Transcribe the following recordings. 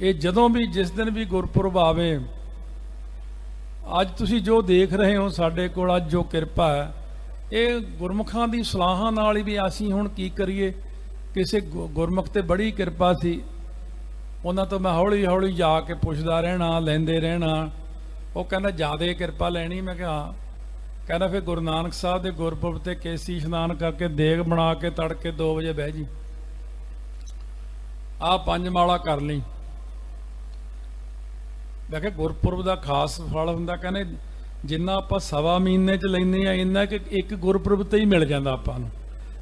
ये जदों भी जिस दिन भी गुरपुरब आवे, अज तुसी जो देख रहे हो साडे कोल अज जो किरपा है, ये गुरमुखां दी सलाहां नाल ही भी असीं हुण की करिए। किसी गुरमुख ते बड़ी किरपा सी, उन्हां तो मैं हौली हौली जाके पुछदा रहना, लैंदे रहना। वो कहना ज़्यादा किरपा लैनी, मैं कहा हाँ। कहना फिर गुरु नानक साहब के गुरपुरब ते केसी इशनान करके देग बना के तड़के 2 बजे बह जी, आ 5 माला कर ली। मैं क्या गुरपुरब का खास फल हुंदा, कहने जिन्ना आप सवा महीने च लैंदे आ इन्ना कि एक गुरपुरब ते ही मिल जाता आपां नूं।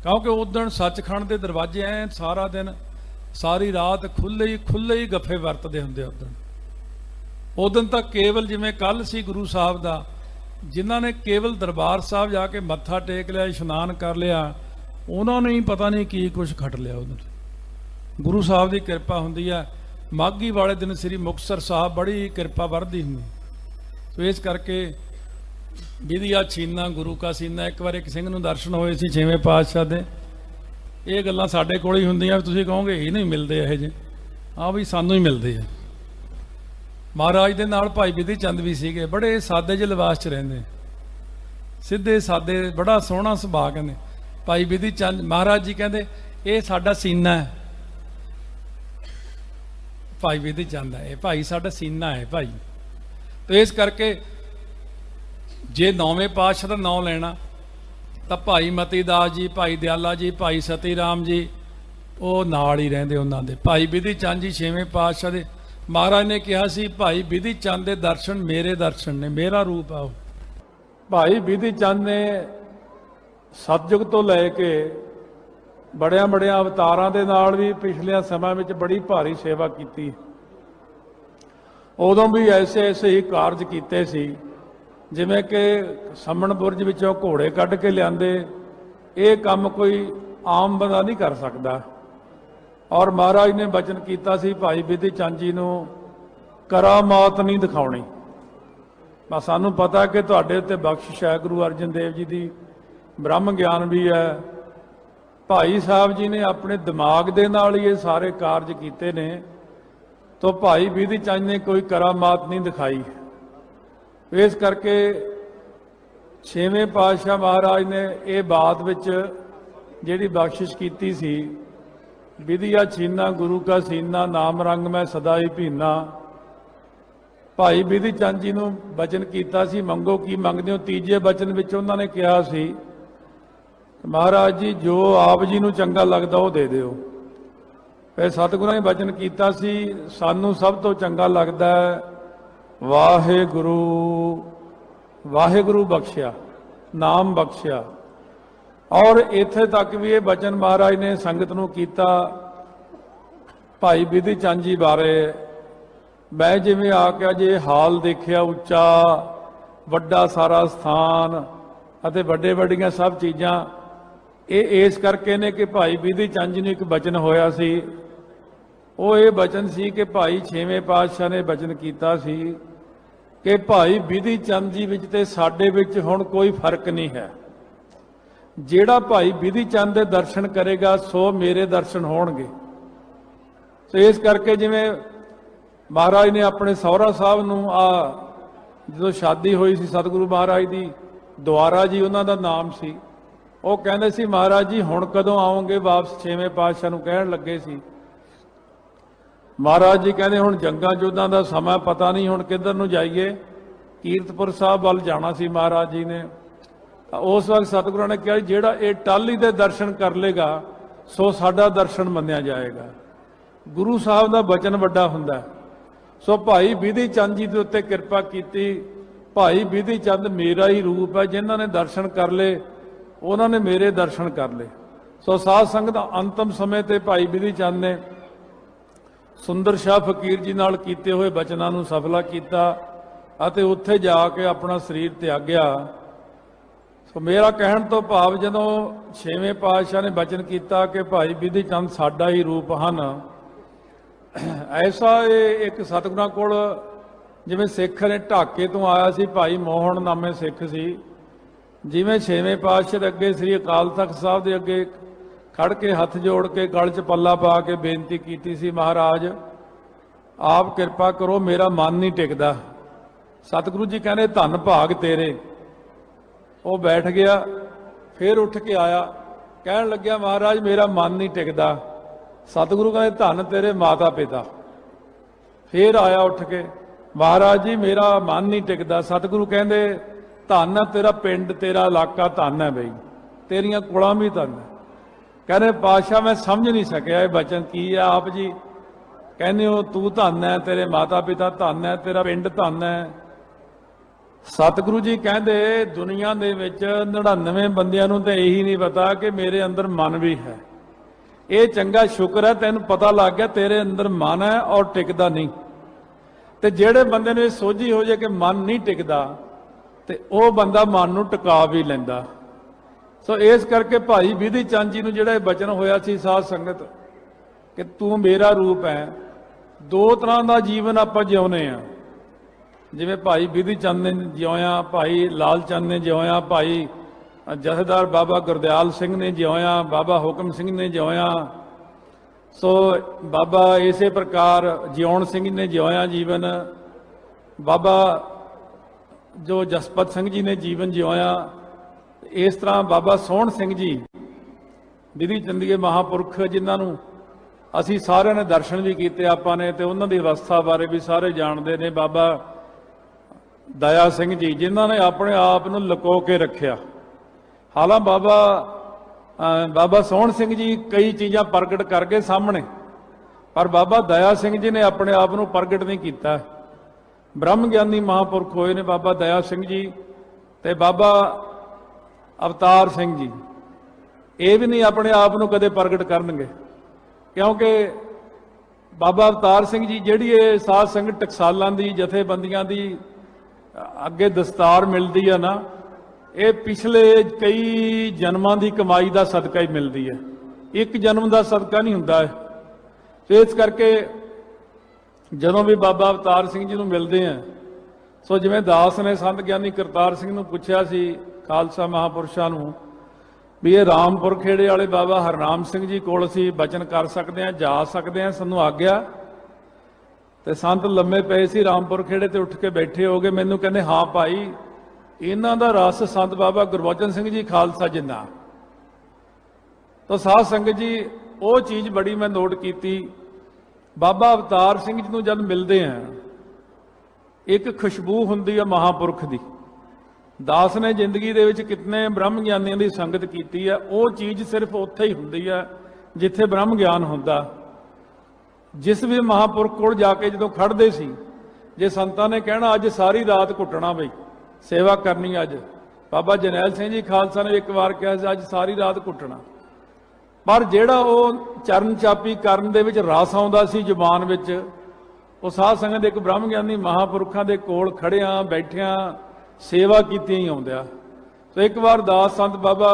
क्योंकि उस दिन सचखंड के दरवाजे ऐ सारा दिन सारी रात खुले ही गफे वरतते होंदे। उस दिन तक केवल जिवें कल सी गुरु साहब का, जिन्हां ने केवल दरबार साहब जाके मत्था टेक लिया, इशनान कर लिया, उन्होंने ही पता नहीं की कुछ खट लिया। उधर गुरु साहब की किरपा हुंदी है। माघी वाले दिन श्री मुक्तसर साहब बड़ी किरपा वरदी हुंदी। तो इस करके विधिया छीना गुरु का सीना। एक बार एक सिंह नूं दर्शन होए सी 6वें पातशाह दे। ये गल्लां साडे कोल ही हुंदियां, तुसीं कहोगे ये नहीं मिलते इहो जिहे। हाँ भी सानू ही मिलते हैं। महाराज दे नाल भाई विधि चंद भी सीगे, बड़े सादे ਜਿਹੇ लिबास च रहिंदे, सीधे सादे, बड़ा सोहना सुभाਅ। कहंदे भाई विधि चंद महाराज जी कहंदे ये साडा सीना है। भाई विधि चंद है, भाई साडा सीना है भाई। तो इस करके जे 9वें पातशाह का नाम लेना तो भाई मती दास जी, भाई दयाला जी, भाई सती राम जी वो नाल ही रहिंदे उन्हां दे। भाई विधि चंद जी 6वें पातशाह दे। महाराज ने कहा सी भाई विधि चंद के दर्शन मेरे दर्शन ने, मेरा रूप आओ। भाई विधि चंद ने सतयुग तो लैके बड़िया बड़िया अवतारां दे नाल भी पिछले समय में बड़ी भारी सेवा की। उदों भी ऐसे ऐसे ही कारज किए सी, जिवें कि समण बुरज विचों घोड़े कढ़ के लियाते। ये काम कोई आम बंदा नहीं कर सकता। और महाराज ने बचन किया सी भाई विधि चंद जी नूं करामात नहीं दिखाउणी। बस सानूं पता कि तुहाडे उत्ते बख्शिश है, गुरु अर्जन देव जी की ब्रह्म ज्ञान भी है। भाई साहब जी ने अपने दिमाग दे नाल ही ये सारे कारज किए ने। तो भाई विधि चंद ने कोई करामात नहीं दिखाई। इस करके 6वें पातशाह महाराज ने ये बात विच जिहड़ी बख्शिश की सी, विधिया छीना गुरु का सीना, नाम रंग मैं सदा ही भीना। भाई विधि चंद जी नूं बचन किया सी मंगो की मंगदे हो। तीजे बचन विच उन्होंने कहा सी महाराज जी जो आप जी नूं चंगा लगदा वो दे दिओ। फिर सतगुरां ने बचन किया सी सानू सब तो चंगा लगदा है वाहेगुरु, वाहेगुरु बख्शिया, नाम बख्शिया। और इत्थे तक भी ये बचन महाराज ने संगत नूं कीता भाई विधि चंद जी बारे। मैं जिवें आके जे हाल देखिया उच्चा वड्डा सारा स्थान अते वड्डे वड्डियां सब चीज़ां, ये इस करके ने कि भाई विधि चंद जी नूं एक बचन होया सी। वो ये बचन सी कि भाई 6वें पातशाह ने बचन किया सी कि भाई विधि चंद जी विच ते साडे विच हुण कोई फर्क नहीं है। ਜਿਹੜਾ भाई विधि चंद के दर्शन करेगा सो मेरे दर्शन होणगे। तो इस करके जिवें महाराज ने अपने सौरा साहब नूं जो शादी हुई सी सतगुरु महाराज की, द्वारा जी उन्हां दा नाम सी। वो कहंदे सी महाराज जी हुण कदों आओगे वापस। 6वें पातशाह नूं कहण लगे सी। महाराज जी कहंदे हुण जंगां युद्धां दा समां पता नहीं, हुण किधर नूं जाइए। कीरतपुर साहब वल जाना सी महाराज जी ने। उस वक्त सतगुरु ने कहा जिहड़ा ये टाली दे दर्शन कर लेगा सो साडा दर्शन मन्निया जाएगा। गुरु साहब का बचन वड्डा हुंदा। सो भाई विधि चंद जी के उत्ते किरपा की। भाई विधि चंद मेरा ही रूप है, जिन्हों ने दर्शन कर ले उन्होंने मेरे दर्शन कर ले। सो साध संगत अंतिम समय ते भाई विधि चंद ने सुंदर शाह फकीर जी नाल कीते हुए बचनां नूं सफला कीता अते उत्थे जाके अपना शरीर त्याग्या। तो मेरा कहण तो भाव जदों 6वें पातशाह ने बचन किया कि भाई विधि चंद साडा ही रूप हन, ऐसा एक सतगुरां कोल जिवें सिख ने ढाके तो आया सी भाई मोहन नामे सिख सी, जिवें 6वें पातशाह दे अगे श्री अकाल तख्त साहब के अगे खड़ के हथ जोड़ के गल च पल्ला पा के बेनती की सी महाराज आप किरपा करो मेरा मन नहीं टिकदा। सतगुरु जी कहने धन भाग तेरे। वो बैठ गया, फिर उठ के आया, कहन लग्या महाराज मेरा मन नहीं टिकदा। सतगुरु कहने धन तेरे माता पिता। फिर आया उठ के, महाराज जी मेरा मन नहीं टिकदा। सतगुरु कहते धन तेरा पिंड तेरा इलाका धन है बई, तेरिया कुलां भी धन है। कहने पातशाह मैं समझ नहीं सकिया ये बचन की है। आप जी कहने हो तू धन है, तेरे माता पिता धन है, तेरा पिंड धन है। सतगुरु जी कहते दुनिया दे विच 99 बंदियां नूं ते यही नहीं पता कि मेरे अंदर मन भी है। ये चंगा शुक्र है तैनूं पता लग गया तेरे अंदर मन है और टिकदा नहीं। ते जेड़े बंदे नूं सोझी हो जाए कि मन नहीं टिकदा ते वो बंदा मन नूं टिका भी लैंदा। सो इस करके भाई विधि चंद जी नूं जिहड़ा बचन होया सी साध संगत कि तू मेरा रूप है। दो तरह का जीवन आपां जिउणे आ, जिवें भाई विधि चंद ने जिउया, भाई लाल चंद ने जिउया, भाई जथेदार बाबा गुरदयाल सिंह ने जिउया, बाबा हुकम सिंह ने जिउया। सो बाबा इसे प्रकार जिउण सिंह ने जिउया जीवन, बाबा जो जसपत सिंह जी ने जीवन जिउया। इस तरह बाबा सोहण सिंह जी विधि चंदीए महापुरख जिन्होंने असी सारे ने दर्शन भी किए आपां ने, ते उन्हां दी अवस्था बारे भी सारे जानते हैं। बाबा दया सिंह जी जिन्होंने अपने आप नूं लुको के रखिया। हालां बाबा सोहण सिंह जी कई चीज़ां प्रगट कर गए सामने, पर बाबा दया सिंह जी ने अपने आप नूं प्रगट नहीं किया। ब्रह्म ज्ञानी महापुरख होए ने बाबा दया सिंह जी ते बाबा अवतार सिंह जी। ये भी नहीं अपने आप नूं कदे प्रगट करनगे, क्योंकि बाबा अवतार सिंह जी जिहड़ी ये साध संगत टकसालां दी जथेबंदियां दी अगे दस्तार मिलती है ना, ये पिछले कई जन्मां की कमाई का सदका ही मिलती है, एक जन्म का सदका नहीं हुंदा है। तो इस करके जदों भी बाबा अवतार सिंह जी नूं मिलते हैं, सो जिवें दास ने संत ज्ञानी करतार सिंह नूं पुछया सी खालसा महापुरुषां नूं भी ये रामपुर खेड़े वाले बाबा हरनाम सिंह जी कोल असीं बचन कर सकते हैं, जा सकते हैं, सानूं आग्या। तो संत लम्मे पे सी रामपुर खेड़े ते उठ के बैठे हो गए। मैनूं कहंदे हाँ भाई इन्हां दा रस संत बाबा गुरबचन सिंह जी खालसा जिन्ना। तो साध संगत जी वो चीज़ बड़ी मैं नोट की। बाबा अवतार सिंह जी नूं जद मिलते हैं एक खुशबू हुंदी है महापुरख दी। दास ने जिंदगी दे विच कितने ब्रह्म ज्ञानियों की संगत की है, वो चीज़ सिर्फ उत्थे ही हुंदी है जिथे ब्रह्म ज्ञान हुंदा। जिस भी महापुरख कोल जाके जो खड़ते सी, जे संतां ने कहना अज सारी रात घुटना बई सेवा करनी, अज बाबा जरनैल सिंह जी खालसा ने एक बार कहा अज सारी रात घुटना, पर जिहड़ा वो चरण चापी करन दे विच रस आउंदा सी जुबान विच, वो साध संगत एक ब्रह्म ज्ञानी महापुरखों के कोल खड़िया बैठिया सेवा कीती ही आउंदिया। तो एक बार दास संत बाबा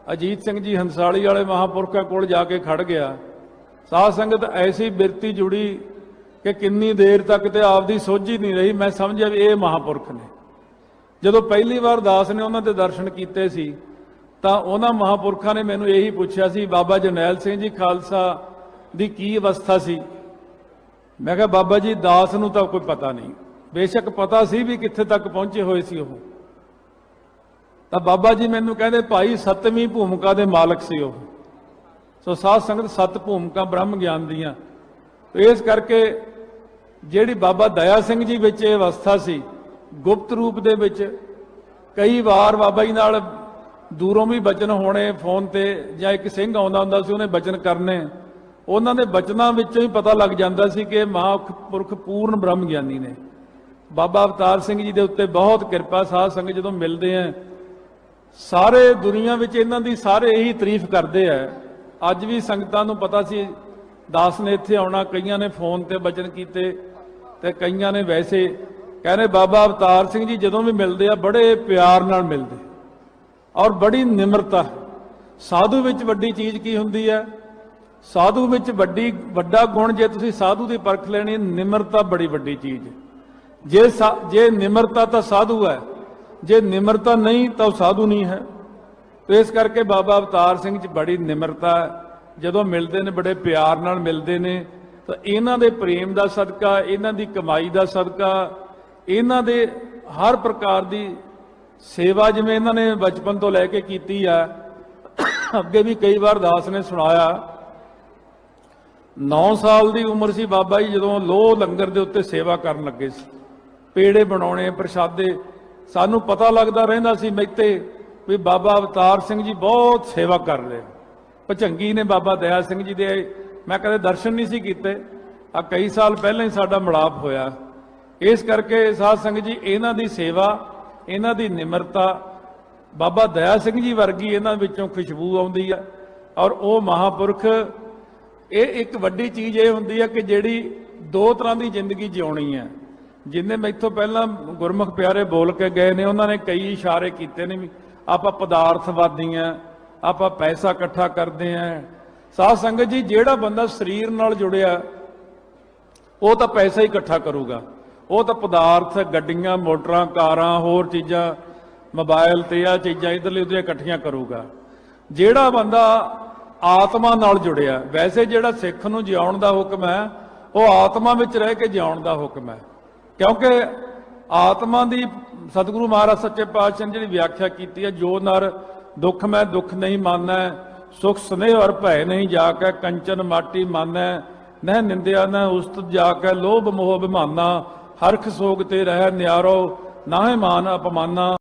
अजीत सिंह जी हंसाली वाले महापुरखों कोल जाके खड़ गया। साध संगत ऐसी बिरती जुड़ी कि किन्नी देर तक तो आपदी सोझी नहीं रही। मैं समझिया भी ये महापुरख ने। जदों पहली बार दास ने उन्होंने दर्शन किए सी तो उन्होंने महापुरखों ने मैनूं यही पूछा सी बाबा जरनैल सिंह जी खालसा की की अवस्था सी। मैं कहा बाबा जी दास नूं तां कोई पता नहीं, बेशक पता सी भी कित्थे तक पहुंचे हुए सी ओह। तो बाबा जी मैनूं कहंदे भाई सतवीं भूमिका दे मालक सी ओह। सो साध संगत सत भूमिका ब्रह्म ज्ञान दियां। तो इस करके जिहड़ी बाबा दया सिंह जी विच ये अवस्था सी गुप्त रूप दे विच, कई बार बाबा जी नाल दूरों भी बचन होने फोन ते, जां एक सिंह आउंदा हुंदा सी उहने बचन करने, उन्हां दे बचनां विचों ही पता लग जांदा सी कि महापुरख पूर्ण ब्रह्म ज्ञानी ने। बाबा अवतार सिंह जी दे उत्ते बहुत किरपा। साध संगत जदों मिलदे हैं सारे दुनिया विच इन्हां दी सारे यही तारीफ करते हैं। अज भी संगतां नूं पता सी दास ने इत्थे आउणा, कईयां ने फोन ते बचन कीते ते कईयां ने वैसे कहने बाबा अवतार सिंह जी जदों भी मिलते हैं बड़े प्यार नाल मिलते और बड़ी निमरता। साधु विच वड्डी चीज़ की हुंदी है? साधु विच वड्डा गुण जे तुसीं साधु की परख लेनी, निमरता बड़ी वड्डी चीज़ है। जे निमरता तो साधु है, जे निमरता नहीं तो साधु नहीं है। तो इस करके बाबा अवतार सिंह च बड़ी निमरता है। जदों मिलते हैं बड़े प्यार नाल मिलते हैं। तो ਤਾਂ ਇਹਨਾਂ ਦੇ ਪ੍ਰੇਮ ਦਾ ਸਦਕਾ, ਇਹਨਾਂ ਦੀ ਕਮਾਈ ਦਾ ਸਦਕਾ, ਇਹਨਾਂ ਦੇ ਹਰ ਪ੍ਰਕਾਰ ਦੀ ਸੇਵਾ ਜਿਵੇਂ ਇਹਨਾਂ ਨੇ ਬਚਪਨ ਤੋਂ ਲੈ ਕੇ ਕੀਤੀ ਆ। ਅੱਗੇ ਵੀ ਕਈ ਵਾਰ ਦਾਸ ਨੇ ਸੁਣਾਇਆ, 9 ਸਾਲ ਦੀ ਉਮਰ ਸੀ ਬਾਬਾ ਜੀ ਜਦੋਂ ਲੋਹ ਲੰਗਰ ਦੇ ਉੱਤੇ ਸੇਵਾ ਕਰਨ ਲੱਗੇ ਸੀ, ਪੇੜੇ ਬਣਾਉਣੇ, ਪ੍ਰਸ਼ਾਦੇ। ਸਾਨੂੰ ਪਤਾ ਲੱਗਦਾ ਰਹਿੰਦਾ ਸੀ ਮੈਤੇ ਵੀ ਬਾਬਾ ਅਵਤਾਰ ਸਿੰਘ ਜੀ ਬਹੁਤ ਸੇਵਾ ਕਰ ਰਹੇ। ਭਚੰਗੀ ਨੇ ਬਾਬਾ ਦਇਆ ਸਿੰਘ ਜੀ ਦੇ ਮੈਂ ਕਦੇ ਦਰਸ਼ਨ ਨਹੀਂ ਸੀ ਕੀਤੇ, ਆ ਕਈ ਸਾਲ ਪਹਿਲਾਂ ਹੀ ਸਾਡਾ ਮਿਲਾਪ ਹੋਇਆ। ਇਸ ਕਰਕੇ ਸਾਧ ਸੰਗਤ ਜੀ, ਇਹਨਾਂ ਦੀ ਸੇਵਾ, ਇਹਨਾਂ ਦੀ ਨਿਮਰਤਾ, ਬਾਬਾ ਦਇਆ ਸਿੰਘ ਜੀ ਵਰਗੀ ਇਹਨਾਂ ਵਿੱਚੋਂ ਖੁਸ਼ਬੂ ਆਉਂਦੀ ਆ। ਔਰ ਉਹ ਮਹਾਪੁਰਖ, ਇਹ ਇੱਕ ਵੱਡੀ ਚੀਜ਼ ਇਹ ਹੁੰਦੀ ਹੈ ਕਿ ਜਿਹੜੀ ਦੋ ਤਰ੍ਹਾਂ ਦੀ ਜ਼ਿੰਦਗੀ ਜਿਉਣੀ ਹੈ। ਜਿੰਨੇ ਮੈਥੋਂ ਪਹਿਲਾਂ ਗੁਰਮੁਖ ਪਿਆਰੇ ਬੋਲ ਕੇ ਗਏ ਨੇ, ਉਹਨਾਂ ਨੇ ਕਈ ਇਸ਼ਾਰੇ ਕੀਤੇ ਨੇ ਵੀ ਆਪਾਂ ਪਦਾਰਥਵਾਦੀ ਆ, ਆਪਾਂ ਪੈਸਾ ਇਕੱਠਾ ਕਰਦੇ ਆ। ਸਾਧ ਸੰਗਤ ਜੀ, ਜਿਹੜਾ ਬੰਦਾ ਸਰੀਰ ਨਾਲ ਜੁੜਿਆ ਉਹ ਤਾਂ ਪੈਸਾ ਹੀ ਇਕੱਠਾ ਕਰੂਗਾ, ਉਹ ਤਾਂ ਪਦਾਰਥ, ਗੱਡੀਆਂ, ਮੋਟਰਾਂ, ਕਾਰਾਂ, ਹੋਰ ਚੀਜ਼ਾਂ, ਮੋਬਾਈਲ ਤੇ ਆ ਚੀਜ਼ਾਂ ਇਧਰਲੇ ਉਧਰਲੇ ਇਕੱਠੀਆਂ ਕਰੂਗਾ। ਜਿਹੜਾ ਬੰਦਾ ਆਤਮਾ ਨਾਲ ਜੁੜਿਆ, ਵੈਸੇ ਜਿਹੜਾ ਸਿੱਖ ਨੂੰ ਜਿਉਣ ਦਾ ਹੁਕਮ ਹੈ ਉਹ ਆਤਮਾ ਵਿੱਚ ਰਹਿ ਕੇ ਜਿਉਣ ਦਾ ਹੁਕਮ ਹੈ, ਕਿਉਂਕਿ ਆਤਮਾ ਦੀ ਸਤਿਗੁਰੂ ਮਹਾਰਾਜ ਸੱਚੇ ਪਾਤਸ਼ਾਹ ਨੇ ਜਿਹੜੀ ਵਿਆਖਿਆ ਕੀਤੀ ਹੈ, ਜੋ ਨਰ ਦੁੱਖ ਮੈਂ ਦੁੱਖ ਨਹੀਂ ਮਾਨੈ, ਸੁਖ ਸਨੇਹ ਔਰ ਭੈ ਨਹੀਂ ਜਾ ਕੇ, ਕੰਚਨ ਮਾਟੀ ਮਾਨੈ, ਨਹਿ ਨਿੰਦਿਆ ਨ ਉਸਤਤ ਜਾ ਕੇ, ਲੋਭ ਮੋਹ ਬਿਮਾਨਾ, ਹਰਖ ਸੋਗ ਤੇ ਰਹਿ ਨਿਆਰੋ, ਨਾਹੇ ਮਾਨ ਅਪਮਾਨਾ।